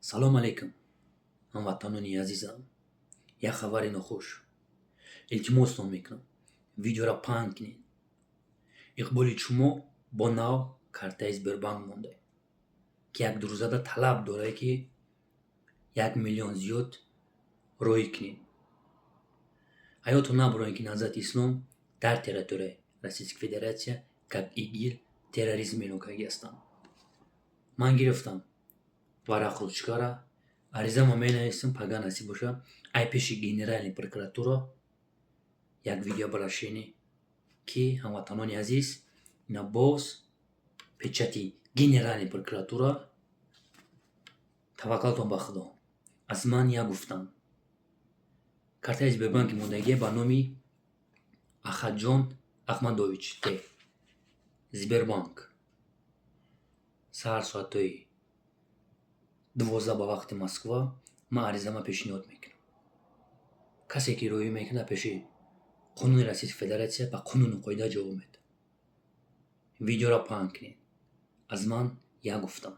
салом алейкум, ҳамватанони азизам. Як хабари нохуш. Илтимосатон мекунам, видеоро паҳн кунед. иқболи шумо бо нав картаи Сбербанк монда ки як дурзада талаб дорад ки 1 миллион зиёд роҳӣ кунед. ҳаётон набуроед ки назарати ислом дар территорияи Российской Федератсия как ИГИЛ терроризм эълон карда ҳастанд. ман гирифтам варақ ручкара, аризама менависам, пага насиб боша, ай пеши генеральной прокуратура як видеообращение ки ҳамватанони азиз ина боз печати генеральной прокуратура. таваккалтон ба худо. аз ман як гуфтам. картаи Сбербанки мондагӣ ба номи Ахаджон Ахмадович Т. Сбербанк. саҳар соатҳои 12 ба вақти Москва ман аризама пешниҳод мекунам. касе ки роҳӣ мекунад пеши қонуни Российской Федератсия ба қонуну қоида ҷавоб медиҳад. видеоро паҳн кунед. аз ман як гуфтам.